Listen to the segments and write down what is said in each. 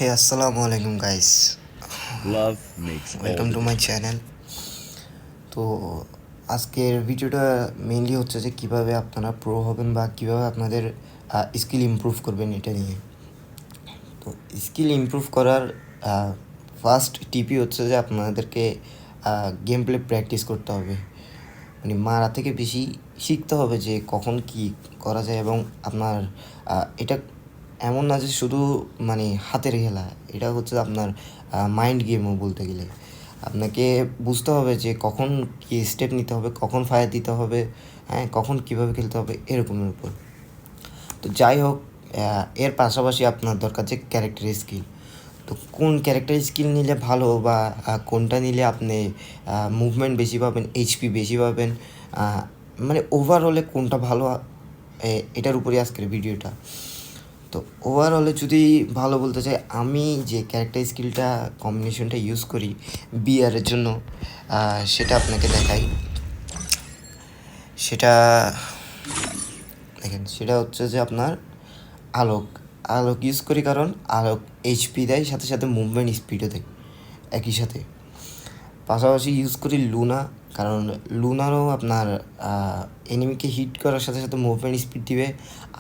Hey, assalamu alaikum guys. Love makes all Welcome the to my difference. channel. তো আজকের ভিডিওটা mainly হচ্ছে যে কীভাবে আপনারা প্রো হবেন বা কীভাবে আপনাদের স্কিল ইমপ্রুভ করবেন এটা নিয়ে। তো স্কিল ইমপ্রুভ করার ফার্স্ট টিপই হচ্ছে যে আপনাদেরকে গেম প্লে প্র্যাকটিস করতে হবে। মানে মারা থেকে বেশি শিখতে হবে যে কখন কি করা যায়, এবং আপনার এটা এমন না যে শুধু মানে হাতের খেলা, এটা হচ্ছে আপনার মাইন্ড গেমও বলতে গেলে। আপনাকে বুঝতে হবে যে কখন কী স্টেপ নিতে হবে, কখন ফায়ার দিতে হবে, হ্যাঁ, কখন কীভাবে খেলতে হবে, এরকমের উপর। তো যাই হোক, এর পাশাপাশি আপনার দরকার যে ক্যারেক্টার স্কিল। তো কোন ক্যারেক্টার স্কিল নিলে ভালো, বা কোনটা নিলে আপনি মুভমেন্ট বেশি পাবেন, এইচপি বেশি পাবেন, মানে ওভারঅলে কোনটা ভালো, এটার উপরে আজকের ভিডিওটা। তো ওভারঅলে যদি ভালো বলতে চাই, আমি যে ক্যারেক্টার স্কিলটা কম্বিনেশনটা ইউজ করি বিআরের জন্য, সেটা আপনাকে দেখাই। সেটা দেখেন, সেটা হচ্ছে যে আপনার আলোক আলোক ইউজ করি, কারণ আলোক এইচপি দেয়, সাথে সাথে মুভমেন্ট স্পিডও দেয় একই সাথে। পাশাপাশি ইউজ করি লুনা, কারণ লুনারও আপনার এনিমিকে হিট করার সাথে সাথে মুভমেন্ট স্পিড দিবে,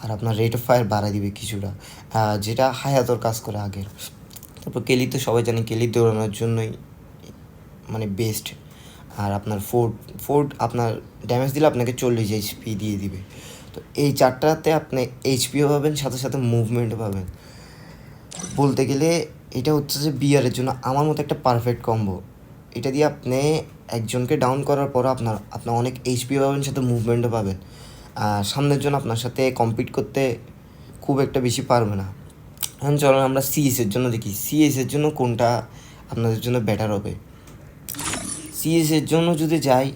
আর আপনার রেট অফ ফায়ার বাড়ায় দিবে কিছুটা, যেটা হায়াতর কাজ করে আগের। তারপর কেলি তো সবাই জানে, কেলি দৌড়ানোর জন্যই মানে বেস্ট। আর আপনার ফোর্ড আপনার ড্যামেজ দিলে আপনাকে 40 এইচপি দিয়ে দিবে। তো এই চারটাতে আপনি এইচপিও পাবেন, সাথে সাথে মুভমেন্টও পাবেন। বলতে গেলে এটা হচ্ছে যে বিয়ারের জন্য আমার মতো একটা পারফেক্ট কম্বো। এটা দিয়ে আপনি একজনকে ডাউন করার পর আপনার অনেক এইচপি পাবেন, সাথে মুভমেন্টও পাবেন। সামনের জন আপনার সাথে কম্পিট করতে খুব একটা বেশি পারবে না। এখন চলুন আমরা সিএসের জন্য দেখি, সিএসের জন্য কোনটা আপনাদের জন্য বেটার হবে। সিএসের জন্য যদি যাই,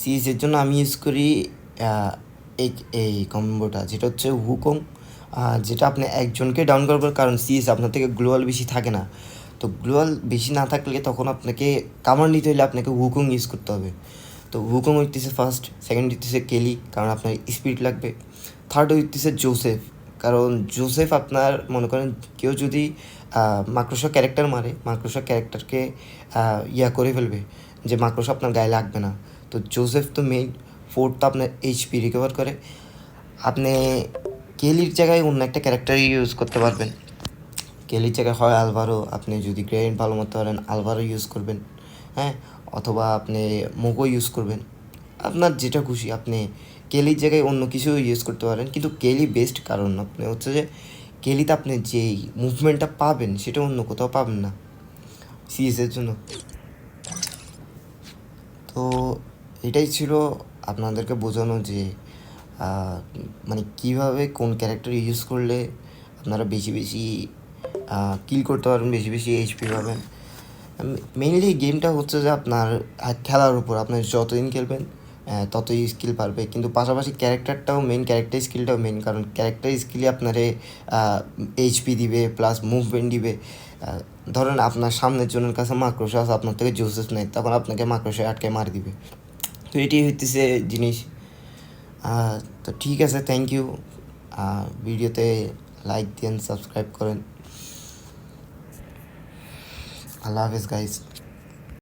সিএসের জন্য আমি ইউজ করি এই কম্বোটা, যেটা হচ্ছে হুকং, যেটা আপনি একজনকে ডাউন করবেন, কারণ সিএস আপনার থেকে গ্লোয়াল বেশি থাকে না। তো গ্লোয়াল বেশি না থাকলে তখন আপনাকে কামার নিতে হলে আপনাকে হুকং ইউজ করতে হবে। তো হুকং হইতেছে ফার্স্ট, সেকেন্ড হইতেছে কেলি, কারণ আপনার স্পিড লাগবে। থার্ড হইতেছে জোসেফ, কারণ জোসেফ আপনার মনে করেন কেউ যদি মাকড়সা ক্যারেক্টার মারে, মাকড়সা ক্যারেক্টারকে করে ফেলবে, যে মাকড়সা আপনার গায়ে লাগবে না। তো জোসেফ তো মেইন। ফোর্থ তো আপনার এইচপি রিকভার করে। আপনি কেলির জায়গায় অন্য একটা ক্যারেক্টার ইউজ করতে পারবেন। কেলির জায়গায় হয় আলভারো, আপনি যদি গ্রেড ভালো মতো পারেন আলভারো ইউজ করবেন, হ্যাঁ, অথবা আপনি মোগো ইউজ করবেন। আপনার যেটা খুশি, আপনি কেলির জায়গায় অন্য কিছু ইউজ করতে পারেন, কিন্তু কেলি বেস্ট, কারণ আপনি হচ্ছে যে কেলিতে আপনি যেই মুভমেন্টটা পাবেন সেটা অন্য কোথাও পাবেন না সিএসের জন্য। তো এটাই ছিল আপনাদেরকে বোঝানো যে মানে কীভাবে কোন ক্যারেক্টার ইউজ করলে আপনারা বেশি বেশি কিল করতে পারবেন, বেশি বেশি এইচপি পাবেন। মেইনলি গেমটা হচ্ছে যে আপনার খেলার উপর, আপনি যতদিন খেলবেন ততই স্কিল পারবে, কিন্তু পাশাপাশি ক্যারেক্টারটাও মেইন, ক্যারেক্টার স্কিলটাও মেইন, কারণ ক্যারেক্টার স্কিলই আপনারে এইচপি দিবে প্লাস মুভমেন্ট দিবে। ধরেন আপনার সামনের জনের কাছে মাকড়সা আছে, আপনার থেকে জোসেস নেই, তখন আপনাকে মাকড়সায় আটকে মারি দিবে। তো এটাই হইতেছে জিনিস। তো ঠিক আছে, থ্যাংক ইউ। ভিডিওতে লাইক দেন, সাবস্ক্রাইব করেন। আল্লাহ হাফেজ গাইস।